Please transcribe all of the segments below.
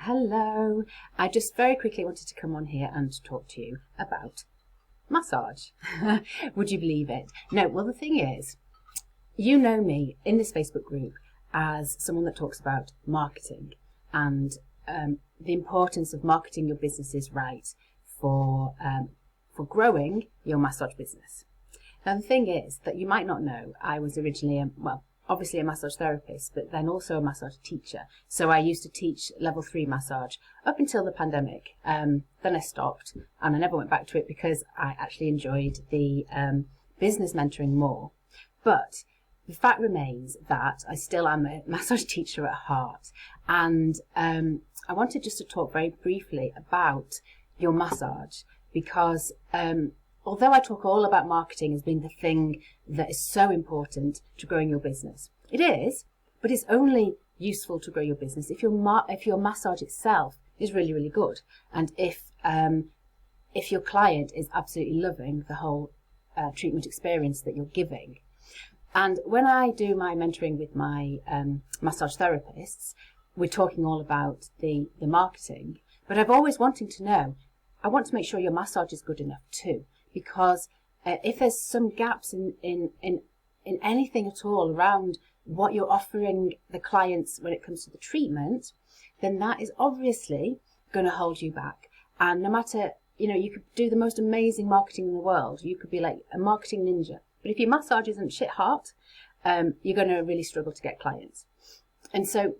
Hello. I just very quickly wanted to come on here and talk to you about massage. Would you believe it? No, well, the thing is, you know me in this Facebook group as someone that talks about marketing and the importance of marketing your businesses right for growing your massage business. Now, the thing is that you might not know, I was originally, obviously a massage therapist, but then also a massage teacher. So I used to teach level 3 massage up until the pandemic. Then I stopped and I never went back to it because I actually enjoyed the business mentoring more. But the fact remains that I still am a massage teacher at heart. And I wanted just to talk very briefly about your massage because although I talk all about marketing as being the thing that is so important to growing your business, it is, but it's only useful to grow your business if your massage itself is really, really good, and if your client is absolutely loving the whole treatment experience that you're giving. And when I do my mentoring with my massage therapists, we're talking all about the marketing, but I've always wanted to know, I want to make sure your massage is good enough too. Because if there's some gaps in anything at all around what you're offering the clients when it comes to the treatment, then that is obviously going to hold you back. And no matter, you could do the most amazing marketing in the world. You could be like a marketing ninja. But if your massage isn't shit hot, you're going to really struggle to get clients. And so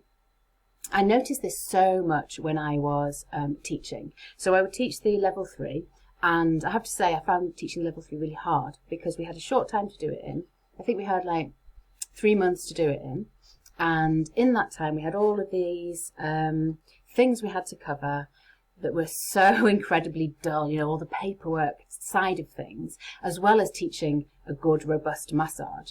I noticed this so much when I was teaching. So I would teach the level 3. And I have to say, I found teaching level 3 really hard because we had a short time to do it in. I think we had like 3 months to do it in. And in that time, we had all of these things we had to cover that were so incredibly dull, all the paperwork side of things, as well as teaching a good, robust massage.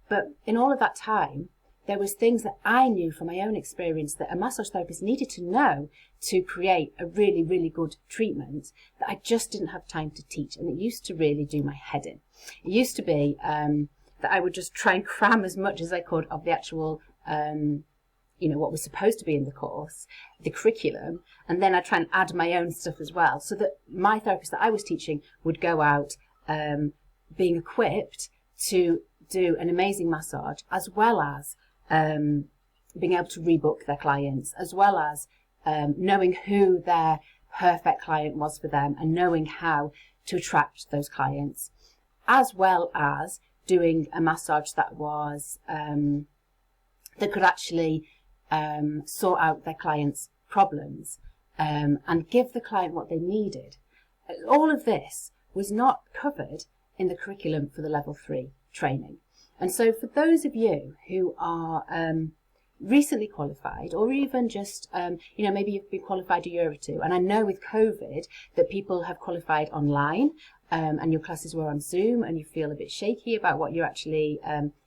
But in all of that time, there was things that I knew from my own experience that a massage therapist needed to know to create a really, really good treatment that I just didn't have time to teach. And it used to really do my head in. It used to be that I would just try and cram as much as I could of the actual, what was supposed to be in the course, the curriculum, and then I'd try and add my own stuff as well, so that my therapist that I was teaching would go out being equipped to do an amazing massage, as well as being able to rebook their clients, as well as knowing who their perfect client was for them and knowing how to attract those clients, as well as doing a massage that was that could actually sort out their clients' problems and give the client what they needed. All of this was not covered in the curriculum for the level 3 training. And so for those of you who are recently qualified, or even just, maybe you've been qualified a year or two, and I know with COVID that people have qualified online and your classes were on Zoom and you feel a bit shaky about what you're actually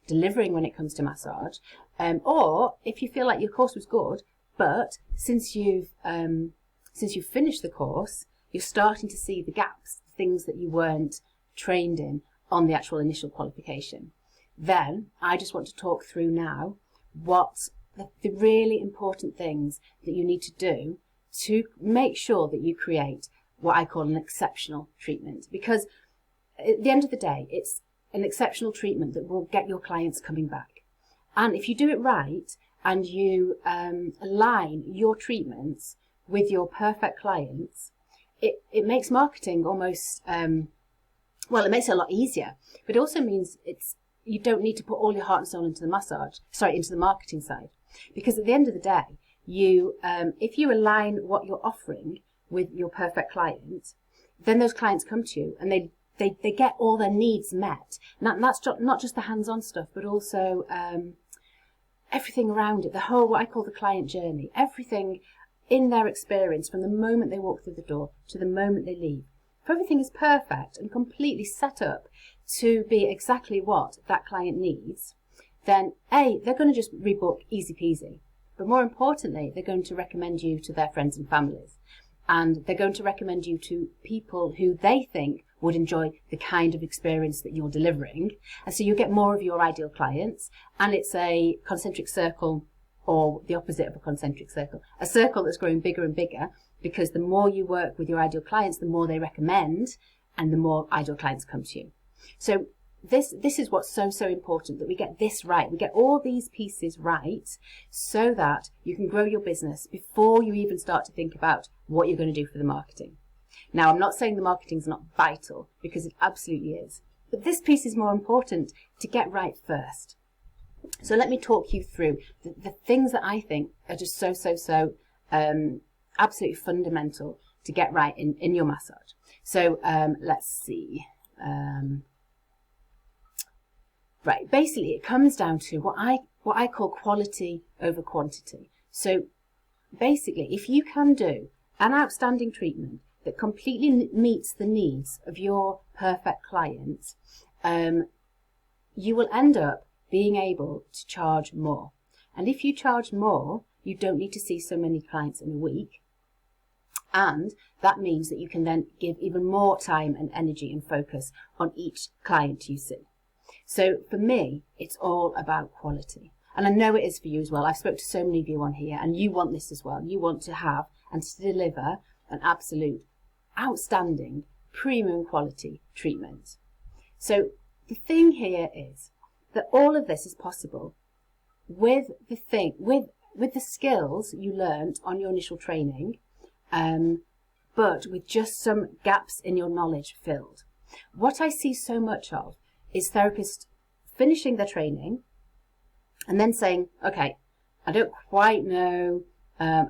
delivering when it comes to massage, or if you feel like your course was good, but since you've finished the course, you're starting to see the gaps, things that you weren't trained in on the actual initial qualification. Then I just want to talk through now what the really important things that you need to do to make sure that you create what I call an exceptional treatment. Because at the end of the day, it's an exceptional treatment that will get your clients coming back. And if you do it right and you align your treatments with your perfect clients, it makes marketing almost, it makes it a lot easier, but it also means you don't need to put all your heart and soul into the marketing side. Because at the end of the day, if you align what you're offering with your perfect client, then those clients come to you and they get all their needs met. And that's not just the hands-on stuff, but also everything around it, the whole, what I call the client journey, everything in their experience from the moment they walk through the door to the moment they leave. If everything is perfect and completely set up to be exactly what that client needs, then they're going to just rebook easy peasy. But more importantly, they're going to recommend you to their friends and families. And they're going to recommend you to people who they think would enjoy the kind of experience that you're delivering. And so you get more of your ideal clients. And it's a concentric circle or the opposite of a concentric circle. A circle that's growing bigger and bigger, because the more you work with your ideal clients, the more they recommend, and the more ideal clients come to you. So this is what's so important, that we get this right. We get all these pieces right so that you can grow your business before you even start to think about what you're going to do for the marketing. Now, I'm not saying the marketing's not vital, because it absolutely is. But this piece is more important to get right first. So let me talk you through the things that I think are just so absolutely fundamental to get right in your massage. So let's see. Right, basically it comes down to what I call quality over quantity. So basically, if you can do an outstanding treatment that completely meets the needs of your perfect client, you will end up being able to charge more. And if you charge more, you don't need to see so many clients in a week. And that means that you can then give even more time and energy and focus on each client you see. So for me, it's all about quality. And I know it is for you as well. I've spoken to so many of you on here, and you want this as well. You want to have and to deliver an absolute outstanding premium quality treatment. So the thing here is that all of this is possible with the skills you learnt on your initial training, but with just some gaps in your knowledge filled. What I see so much of is therapists finishing their training and then saying, okay, I don't quite know, I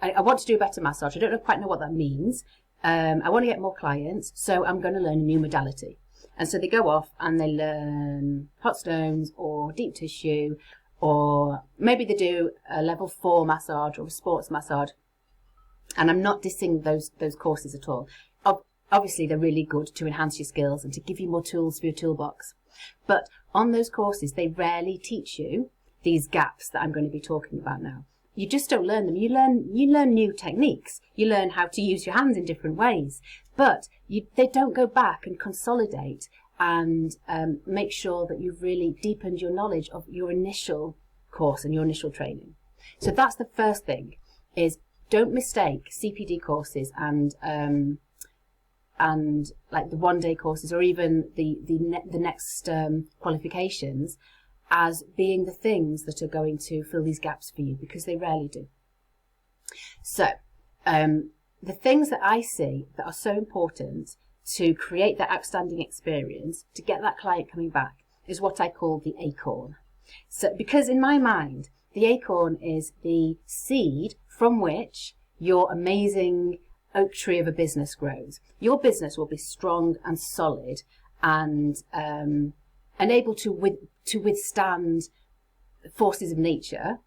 want to do a better massage. I don't quite know what that means. I want to get more clients, so I'm going to learn a new modality. And so they go off and they learn hot stones or deep tissue, or maybe they do a level 4 massage or a sports massage. And I'm not dissing those courses at all. Obviously, they're really good to enhance your skills and to give you more tools for your toolbox. But on those courses, they rarely teach you these gaps that I'm going to be talking about now. You just don't learn them. You learn new techniques. You learn how to use your hands in different ways. But they don't go back and consolidate and make sure that you've really deepened your knowledge of your initial course and your initial training. So that's the first thing, is don't mistake CPD courses and like the one-day courses, or even the next qualifications, as being the things that are going to fill these gaps for you, because they rarely do. So the things that I see that are so important to create that outstanding experience, to get that client coming back, is what I call the acorn. So because in my mind, the acorn is the seed from which your amazing oak tree of a business grows. Your business will be strong and solid and able to withstand forces of nature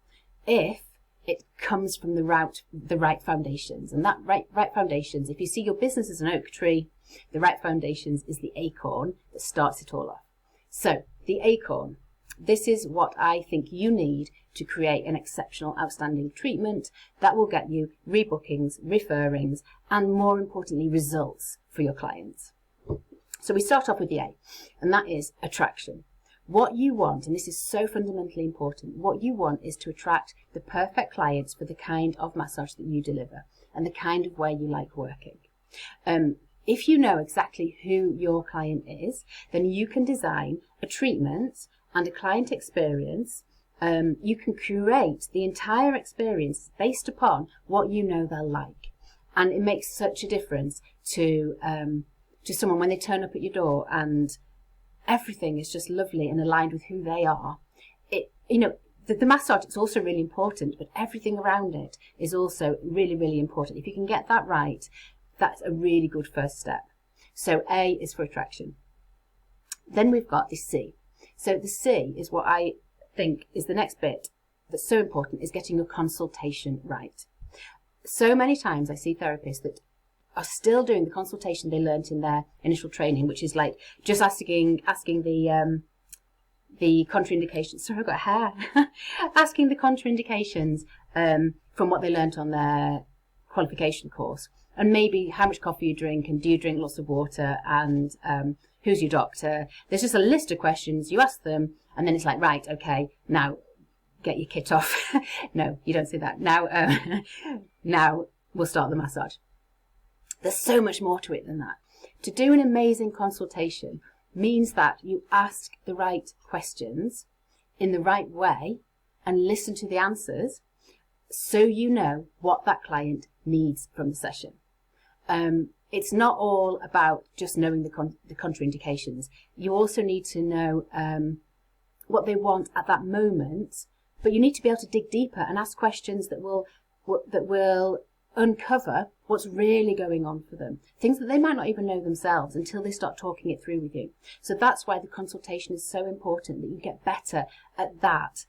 if it comes from the right foundations. And that right foundations, if you see your business as an oak tree, the right foundations is the acorn that starts it all off. So the acorn, this is what I think you need to create an exceptional, outstanding treatment that will get you rebookings, referrings, and more importantly, results for your clients. So we start off with the A, and that is attraction. What you want, and this is so fundamentally important, what you want is to attract the perfect clients for the kind of massage that you deliver and the kind of way you like working. If you know exactly who your client is, then you can design a treatment and a client experience. You can curate the entire experience based upon what you know they'll like. And it makes such a difference to someone when they turn up at your door and everything is just lovely and aligned with who they are. The massage is also really important, but everything around it is also really, really important. If you can get that right, that's a really good first step. So A is for attraction. Then we've got the C. So the C is what I think is the next bit that's so important, is getting your consultation right. So many times I see therapists that are still doing the consultation they learnt in their initial training, which is like just asking the contraindications. Sorry, I've got hair. Asking the contraindications from what they learnt on their qualification course, and maybe how much coffee you drink, and do you drink lots of water, and who's your doctor. There's just a list of questions you ask them, and then it's like, right, okay, now get your kit off. No, you don't say that. Now we'll start the massage. There's so much more to it than that. To do an amazing consultation means that you ask the right questions in the right way and listen to the answers so you know what that client needs from the session. It's not all about just knowing the contraindications. You also need to know what they want at that moment, but you need to be able to dig deeper and ask questions that will uncover what's really going on for them, things that they might not even know themselves until they start talking it through with you. So that's why the consultation is so important, that you get better at that,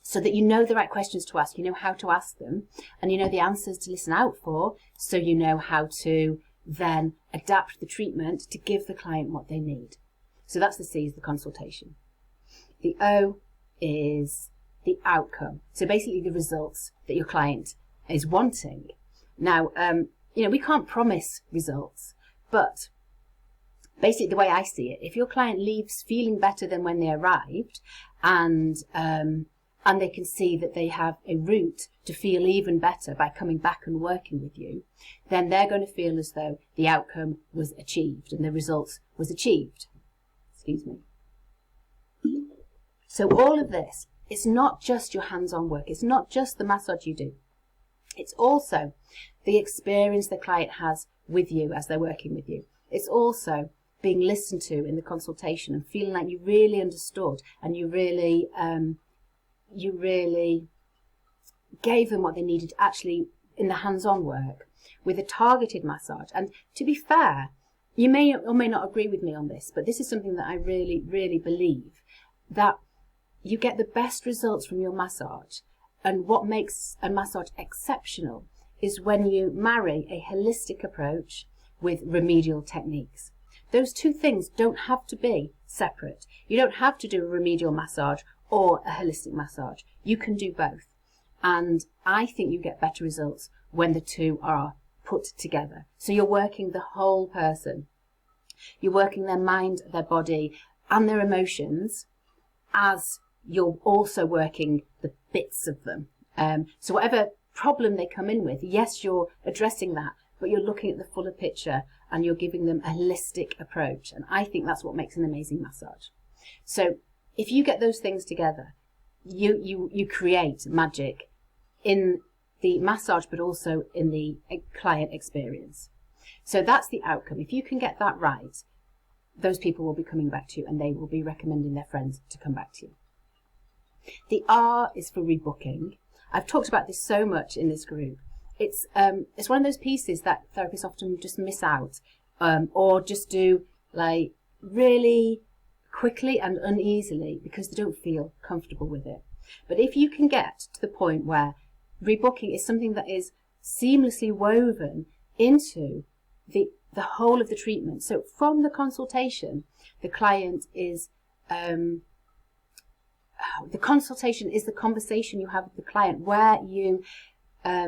so that you know the right questions to ask, you know how to ask them, and you know the answers to listen out for, so you know how to then adapt the treatment to give the client what they need. So that's the C, is the consultation. The O is the outcome. So basically the results that your client is wanting. Now, we can't promise results, but basically the way I see it, if your client leaves feeling better than when they arrived, and they can see that they have a route to feel even better by coming back and working with you, then they're going to feel as though the outcome was achieved and the results was achieved. Excuse me. So all of this, it's not just your hands-on work. It's not just the massage you do. It's also the experience the client has with you as they're working with you. It's also being listened to in the consultation and feeling like you really understood and you really gave them what they needed actually in the hands-on work with a targeted massage. And to be fair, you may or may not agree with me on this, but this is something that I really, really believe, that you get the best results from your massage. And what makes a massage exceptional is when you marry a holistic approach with remedial techniques. Those two things don't have to be separate. You don't have to do a remedial massage or a holistic massage. You can do both. And I think you get better results when the two are put together. So you're working the whole person. You're working their mind, their body, and their emotions, as you're also working the bits of them. So whatever problem they come in with, yes, you're addressing that, but you're looking at the fuller picture and you're giving them a holistic approach. And I think that's what makes an amazing massage. So if you get those things together, you create magic in the massage, but also in the client experience. So that's the outcome. If you can get that right, those people will be coming back to you and they will be recommending their friends to come back to you. The R is for rebooking. I've talked about this so much in this group. It's one of those pieces that therapists often just miss out, or just do like really quickly and uneasily because they don't feel comfortable with it. But if you can get to the point where rebooking is something that is seamlessly woven into the whole of the treatment. So from the consultation, the consultation is the conversation you have with the client, where you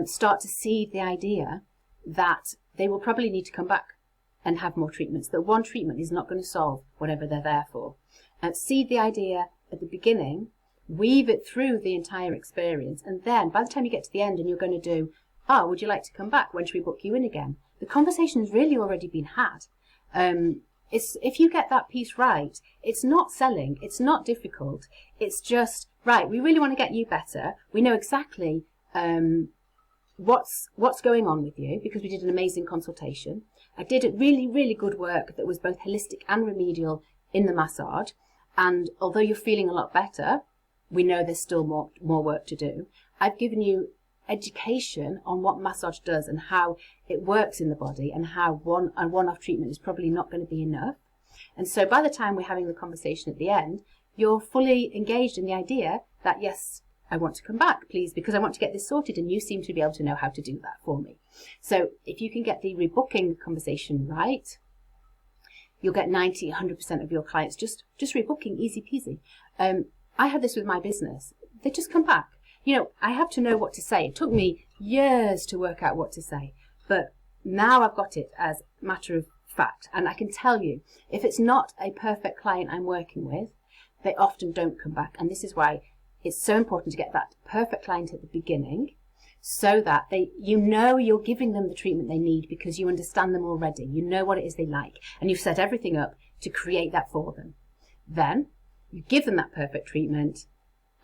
start to seed the idea that they will probably need to come back and have more treatments, that one treatment is not going to solve whatever they're there for. Seed the idea at the beginning, weave it through the entire experience, and then by the time you get to the end and you're going to do, would you like to come back? When should we book you in again? The conversation has really already been had. If you get that piece right, it's not selling, it's not difficult, it's just, right, we really want to get you better. We know exactly what's going on with you because we did an amazing consultation. I did a really, really good work that was both holistic and remedial in the massage. And although you're feeling a lot better, we know there's still more work to do. I've given you education on what massage does and how it works in the body, and how a one-off treatment is probably not going to be enough. And so by the time we're having the conversation at the end, you're fully engaged in the idea that, yes, I want to come back, please, because I want to get this sorted, and you seem to be able to know how to do that for me. So if you can get the rebooking conversation right, you'll get 90, 100% of your clients just rebooking, easy peasy. I had this with my business. They just come back. I have to know what to say. It took me years to work out what to say, but now I've got it as a matter of fact. And I can tell you, if it's not a perfect client I'm working with, they often don't come back. And this is why it's so important to get that perfect client at the beginning, so that you're giving them the treatment they need because you understand them already. You know what it is they like, and you've set everything up to create that for them. Then you give them that perfect treatment,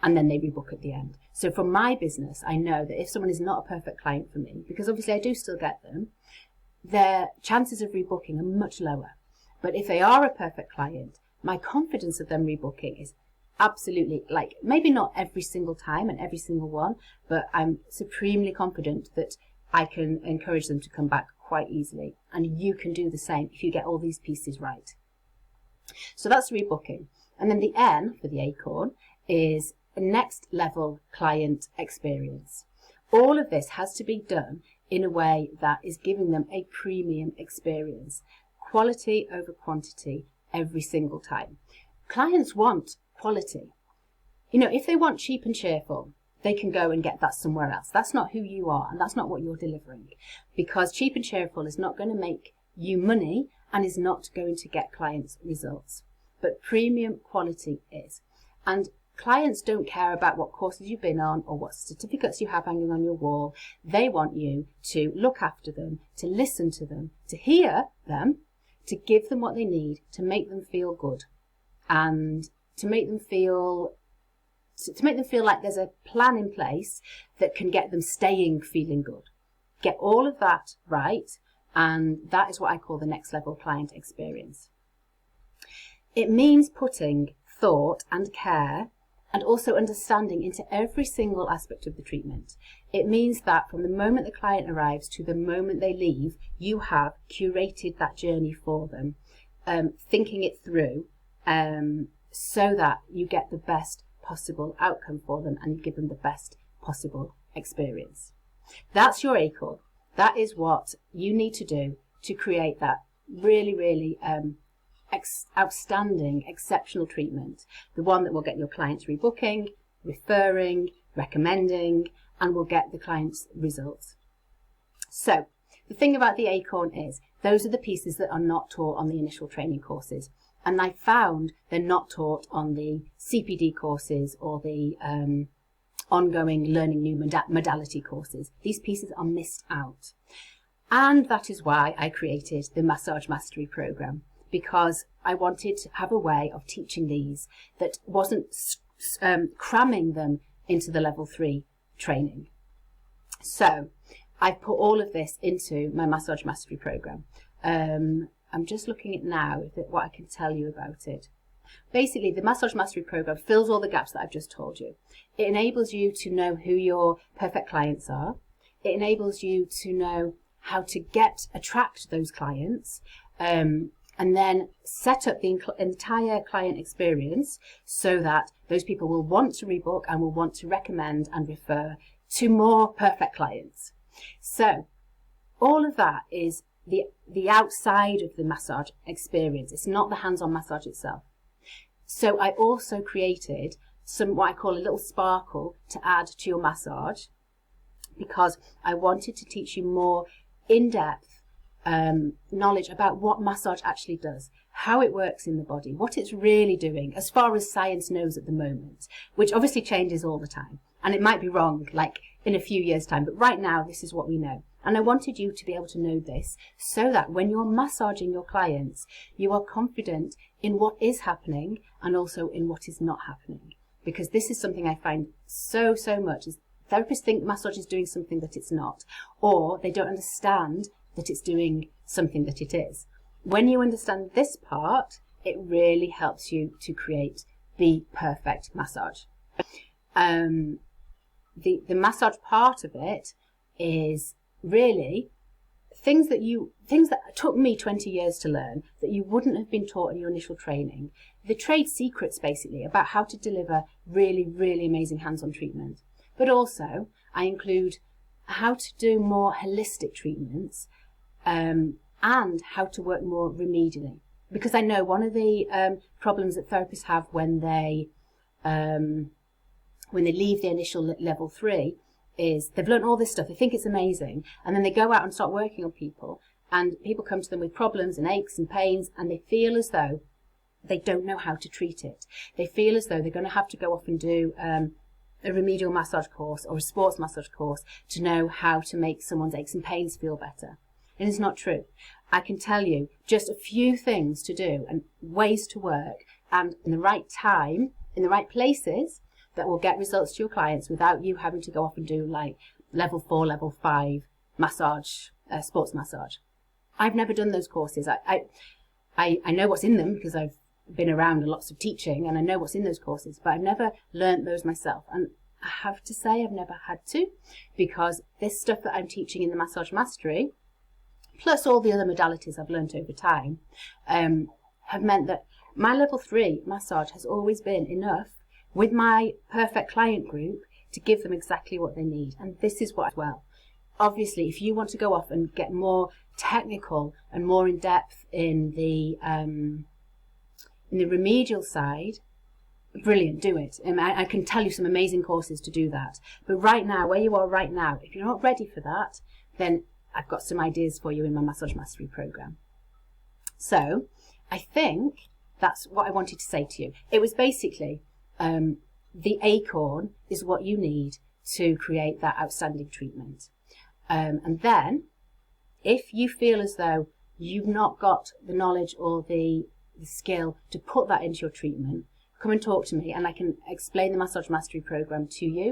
and then they rebook at the end. So for my business, I know that if someone is not a perfect client for me, because obviously I do still get them, their chances of rebooking are much lower. But if they are a perfect client, my confidence of them rebooking is absolutely, like, maybe not every single time and every single one, but I'm supremely confident that I can encourage them to come back quite easily. And you can do the same if you get all these pieces right. So that's rebooking. And then the N for the acorn is a next level client experience. All of this has to be done in a way that is giving them a premium experience. Quality over quantity every single time. Clients want quality. You know, if they want cheap and cheerful, they can go and get that somewhere else. That's not who you are, and that's not what you're delivering. Because cheap and cheerful is not going to make you money and is not going to get clients results. But premium quality is. And clients don't care about what courses you've been on or what certificates you have hanging on your wall. They want you to look after them, to listen to them, to hear them, to give them what they need, to make them feel good, and to make them feel like there's a plan in place that can get them staying feeling good. Get all of that right, and that is what I call the next level client experience. It means putting thought and care and also understanding into every single aspect of the treatment. It means that from the moment the client arrives to the moment they leave, you have curated that journey for them, thinking it through, so that you get the best possible outcome for them and you give them the best possible experience. That's your acorn. That is what you need to do to create that really, really outstanding, exceptional treatment. The one that will get your clients rebooking, referring, recommending, and will get the clients results. So the thing about the acorn is those are the pieces that are not taught on the initial training courses. And I found they're not taught on the CPD courses or the ongoing learning new modality courses. These pieces are missed out. And that is why I created the Massage Mastery Program, because I wanted to have a way of teaching these that wasn't cramming them into the level 3 training. So I've put all of this into my Massage Mastery Program. I'm just looking at now what I can tell you about it. Basically, the Massage Mastery Program fills all the gaps that I've just told you. It enables you to know who your perfect clients are. It enables you to know how to attract those clients, and then set up the entire client experience so that those people will want to rebook and will want to recommend and refer to more perfect clients. So all of that is the outside of the massage experience. It's not the hands-on massage itself. So I also created what I call a little sparkle to add to your massage, because I wanted to teach you more in-depth knowledge about what massage actually does, how it works in the body, what it's really doing as far as science knows at the moment, which obviously changes all the time. And it might be wrong, like in a few years' time, but right now this is what we know. And I wanted you to be able to know this so that when you're massaging your clients, you are confident in what is happening and also in what is not happening. Because this is something I find so much, is therapists think massage is doing something that it's not, or they don't understand that it's doing something that it is. When you understand this part, it really helps you to create the perfect massage. The massage part of it is really things that took me 20 years to learn that you wouldn't have been taught in your initial training. The trade secrets, basically, about how to deliver really, really amazing hands-on treatment. But also, I include how to do more holistic treatments, and how to work more remedially. Because I know one of the problems that therapists have when they leave the initial level 3 is they've learned all this stuff, they think it's amazing, and then they go out and start working on people, and people come to them with problems and aches and pains, and they feel as though they don't know how to treat it. They feel as though they're going to have to go off and do a remedial massage course or a sports massage course to know how to make someone's aches and pains feel better. It is not true. I can tell you just a few things to do and ways to work, and in the right time, in the right places, that will get results to your clients without you having to go off and do like level 4, level 5 massage, sports massage. I've never done those courses. I know what's in them because I've been around lots of teaching and I know what's in those courses, but I've never learnt those myself. And I have to say I've never had to, because this stuff that I'm teaching in the Massage Mastery, plus all the other modalities I've learnt over time, have meant that my level 3 massage has always been enough with my perfect client group to give them exactly what they need. And this is what, well, obviously, if you want to go off and get more technical and more in depth in the remedial side, brilliant, do it. I can tell you some amazing courses to do that. But right now, where you are right now, if you're not ready for that, then I've got some ideas for you in my Massage Mastery program. So I think that's what I wanted to say to you. It was basically the acorn is what you need to create that outstanding treatment. And then if you feel as though you've not got the knowledge or the skill to put that into your treatment, come and talk to me and I can explain the Massage Mastery program to you.